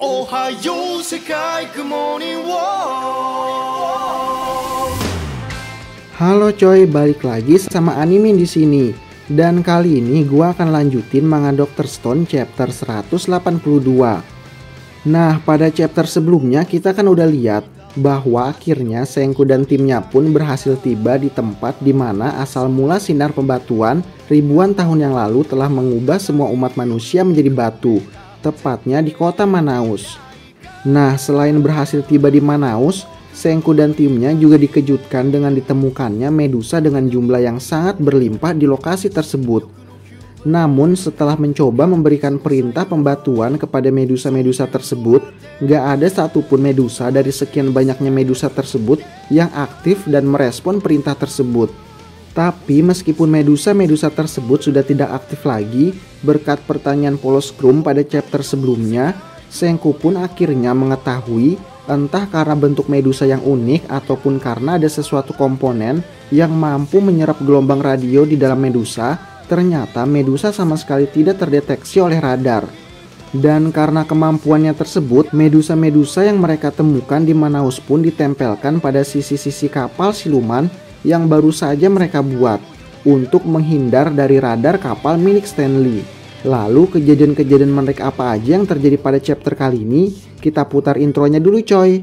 Ohayo Sekai Good Morning World. Halo coy, balik lagi sama Animin di sini. Dan kali ini gua akan lanjutin manga Dr. Stone chapter 182. Nah, pada chapter sebelumnya kita kan udah lihat bahwa akhirnya Senku dan timnya pun berhasil tiba di tempat di mana asal mula sinar pembatuan ribuan tahun yang lalu telah mengubah semua umat manusia menjadi batu, tepatnya di kota Manaus. Nah, selain berhasil tiba di Manaus, Senku dan timnya juga dikejutkan dengan ditemukannya Medusa dengan jumlah yang sangat berlimpah di lokasi tersebut. Namun setelah mencoba memberikan perintah pembatuan kepada Medusa-Medusa tersebut, gak ada satupun Medusa dari sekian banyaknya Medusa tersebut yang aktif dan merespon perintah tersebut. Tapi meskipun Medusa-Medusa tersebut sudah tidak aktif lagi berkat pertanyaan Poloscrum pada chapter sebelumnya, Senku pun akhirnya mengetahui entah karena bentuk Medusa yang unik ataupun karena ada sesuatu komponen yang mampu menyerap gelombang radio di dalam Medusa, ternyata Medusa sama sekali tidak terdeteksi oleh radar. Dan karena kemampuannya tersebut, Medusa-Medusa yang mereka temukan di Manaus pun ditempelkan pada sisi-sisi kapal siluman yang baru saja mereka buat untuk menghindar dari radar kapal milik Stanley. Lalu kejadian-kejadian menarik apa aja yang terjadi pada chapter kali ini? Kita putar intronya dulu coy.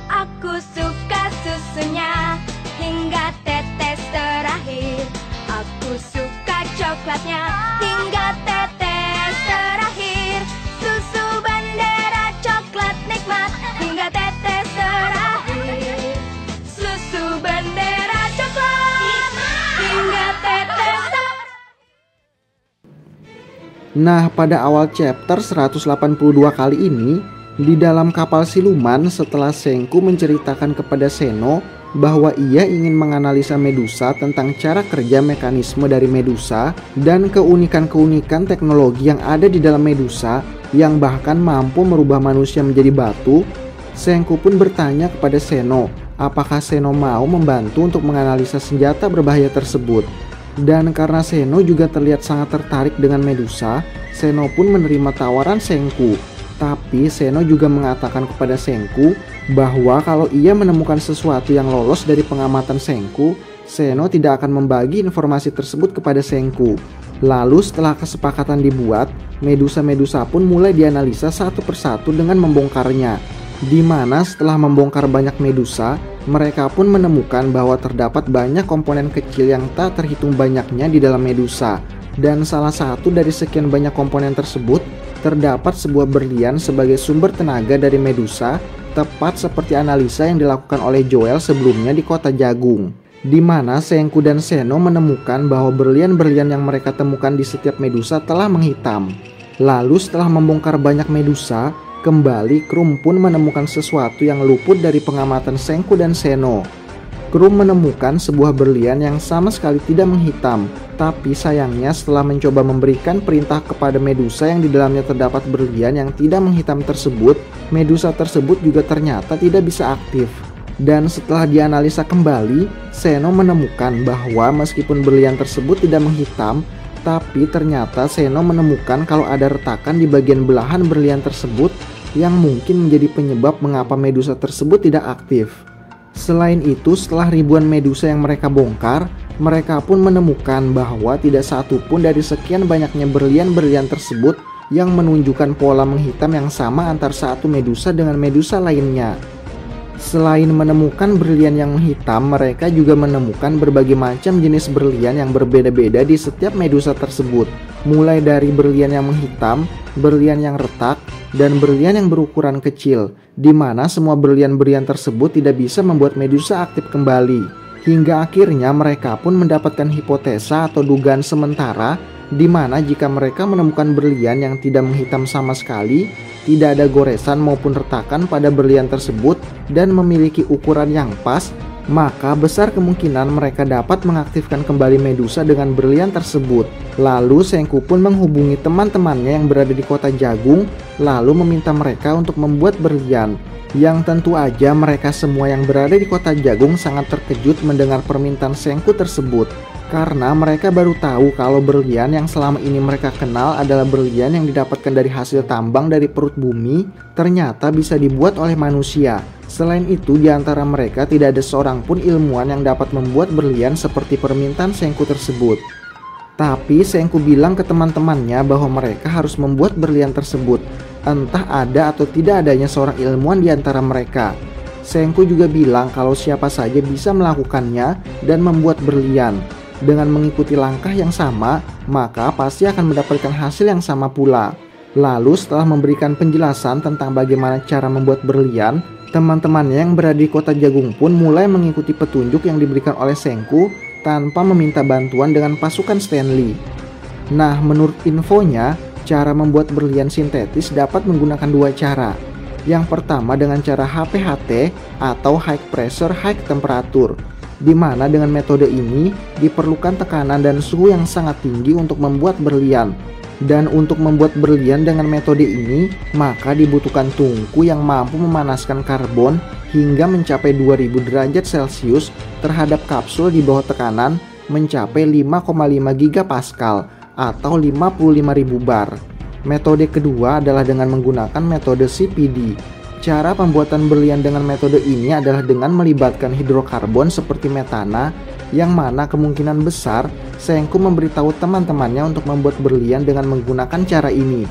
Aku suka susunya hingga tetes terakhir. Aku suka coklatnya hingga tetes terakhir. Susu bendera coklat nikmat hingga tetes terakhir. Susu bendera coklat hingga tetes terakhir. Nah, pada awal chapter 182 kali ini, di dalam kapal siluman setelah Senku menceritakan kepada Seno bahwa ia ingin menganalisa Medusa tentang cara kerja mekanisme dari Medusa dan keunikan-keunikan teknologi yang ada di dalam Medusa yang bahkan mampu merubah manusia menjadi batu, Senku pun bertanya kepada Seno apakah Seno mau membantu untuk menganalisa senjata berbahaya tersebut. Dan karena Seno juga terlihat sangat tertarik dengan Medusa, Seno pun menerima tawaran Senku. Tapi Seno juga mengatakan kepada Senku bahwa kalau ia menemukan sesuatu yang lolos dari pengamatan Senku, Seno tidak akan membagi informasi tersebut kepada Senku. Lalu setelah kesepakatan dibuat, Medusa-Medusa pun mulai dianalisa satu persatu dengan membongkarnya. Di mana setelah membongkar banyak Medusa, mereka pun menemukan bahwa terdapat banyak komponen kecil yang tak terhitung banyaknya di dalam Medusa. Dan salah satu dari sekian banyak komponen tersebut, terdapat sebuah berlian sebagai sumber tenaga dari Medusa, tepat seperti analisa yang dilakukan oleh Joel sebelumnya di Kota Jagung. Di mana Senku dan Seno menemukan bahwa berlian-berlian yang mereka temukan di setiap Medusa telah menghitam. Lalu setelah membongkar banyak Medusa, kembali Krum pun menemukan sesuatu yang luput dari pengamatan Senku dan Seno. Krum menemukan sebuah berlian yang sama sekali tidak menghitam, tapi sayangnya setelah mencoba memberikan perintah kepada Medusa yang di dalamnya terdapat berlian yang tidak menghitam tersebut, Medusa tersebut juga ternyata tidak bisa aktif. Dan setelah dianalisa kembali, Seno menemukan bahwa meskipun berlian tersebut tidak menghitam, tapi ternyata Seno menemukan kalau ada retakan di bagian belahan berlian tersebut yang mungkin menjadi penyebab mengapa Medusa tersebut tidak aktif. Selain itu, setelah ribuan Medusa yang mereka bongkar, mereka pun menemukan bahwa tidak satu pun dari sekian banyaknya berlian-berlian tersebut yang menunjukkan pola menghitam yang sama antar satu Medusa dengan Medusa lainnya. Selain menemukan berlian yang menghitam, mereka juga menemukan berbagai macam jenis berlian yang berbeda-beda di setiap Medusa tersebut. Mulai dari berlian yang menghitam, berlian yang retak, dan berlian yang berukuran kecil, di mana semua berlian-berlian tersebut tidak bisa membuat Medusa aktif kembali. Hingga akhirnya mereka pun mendapatkan hipotesa atau dugaan sementara, di mana jika mereka menemukan berlian yang tidak menghitam sama sekali, tidak ada goresan maupun retakan pada berlian tersebut dan memiliki ukuran yang pas, maka besar kemungkinan mereka dapat mengaktifkan kembali Medusa dengan berlian tersebut. Lalu Senku pun menghubungi teman-temannya yang berada di Kota Jagung, lalu meminta mereka untuk membuat berlian. Yang tentu aja mereka semua yang berada di Kota Jagung sangat terkejut mendengar permintaan Senku tersebut. Karena mereka baru tahu kalau berlian yang selama ini mereka kenal adalah berlian yang didapatkan dari hasil tambang dari perut bumi, ternyata bisa dibuat oleh manusia. Selain itu, di antara mereka tidak ada seorang pun ilmuwan yang dapat membuat berlian seperti permintaan Sengku tersebut. Tapi Sengku bilang ke teman-temannya bahwa mereka harus membuat berlian tersebut, entah ada atau tidak adanya seorang ilmuwan di antara mereka. Sengku juga bilang kalau siapa saja bisa melakukannya dan membuat berlian. Dengan mengikuti langkah yang sama, maka pasti akan mendapatkan hasil yang sama pula. Lalu setelah memberikan penjelasan tentang bagaimana cara membuat berlian, teman-temannya yang berada di kota Jagung pun mulai mengikuti petunjuk yang diberikan oleh Sengku tanpa meminta bantuan dengan pasukan Stanley. Nah, menurut infonya, cara membuat berlian sintetis dapat menggunakan dua cara. Yang pertama dengan cara HPHT atau High Pressure High Temperature, di mana dengan metode ini diperlukan tekanan dan suhu yang sangat tinggi untuk membuat berlian. Dan untuk membuat berlian dengan metode ini, maka dibutuhkan tungku yang mampu memanaskan karbon hingga mencapai 2000 derajat Celcius terhadap kapsul di bawah tekanan mencapai 5,5 gigapascal atau 55.000 bar. Metode kedua adalah dengan menggunakan metode CPD. Cara pembuatan berlian dengan metode ini adalah dengan melibatkan hidrokarbon seperti metana, yang mana kemungkinan besar Sengku memberitahu teman-temannya untuk membuat berlian dengan menggunakan cara ini.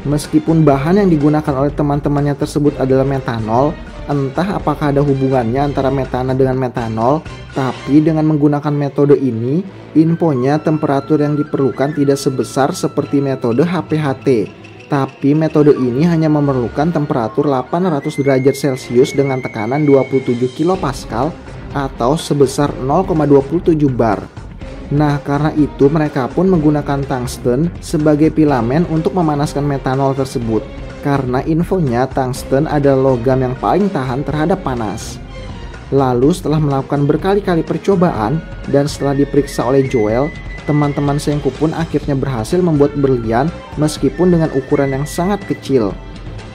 Meskipun bahan yang digunakan oleh teman-temannya tersebut adalah metanol, entah apakah ada hubungannya antara metana dengan metanol, tapi dengan menggunakan metode ini, infonya temperatur yang diperlukan tidak sebesar seperti metode HPHT. Tapi metode ini hanya memerlukan temperatur 800 derajat Celcius dengan tekanan 27 kilopascal atau sebesar 0,27 bar. Nah, karena itu mereka pun menggunakan tungsten sebagai filamen untuk memanaskan metanol tersebut. Karena infonya tungsten adalah logam yang paling tahan terhadap panas. Lalu setelah melakukan berkali-kali percobaan dan setelah diperiksa oleh Joel, teman-teman Sengku pun akhirnya berhasil membuat berlian meskipun dengan ukuran yang sangat kecil.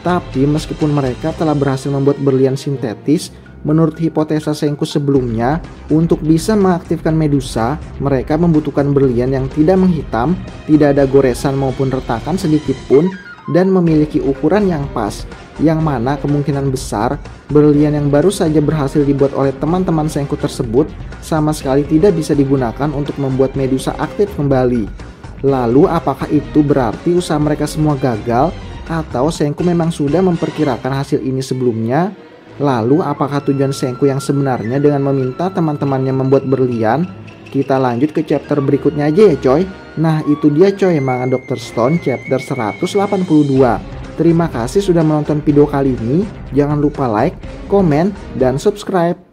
Tapi meskipun mereka telah berhasil membuat berlian sintetis, menurut hipotesa Sengku sebelumnya, untuk bisa mengaktifkan Medusa, mereka membutuhkan berlian yang tidak menghitam, tidak ada goresan maupun retakan sedikit pun, dan memiliki ukuran yang pas, yang mana kemungkinan besar berlian yang baru saja berhasil dibuat oleh teman-teman Sengku tersebut sama sekali tidak bisa digunakan untuk membuat Medusa aktif kembali. Lalu apakah itu berarti usaha mereka semua gagal, atau Sengku memang sudah memperkirakan hasil ini sebelumnya? Lalu apakah tujuan Sengku yang sebenarnya dengan meminta teman-temannya membuat berlian? Kita lanjut ke chapter berikutnya aja ya coy. Nah itu dia coy, manga Dr. Stone chapter 182. Terima kasih sudah menonton video kali ini. Jangan lupa like, komen, dan subscribe.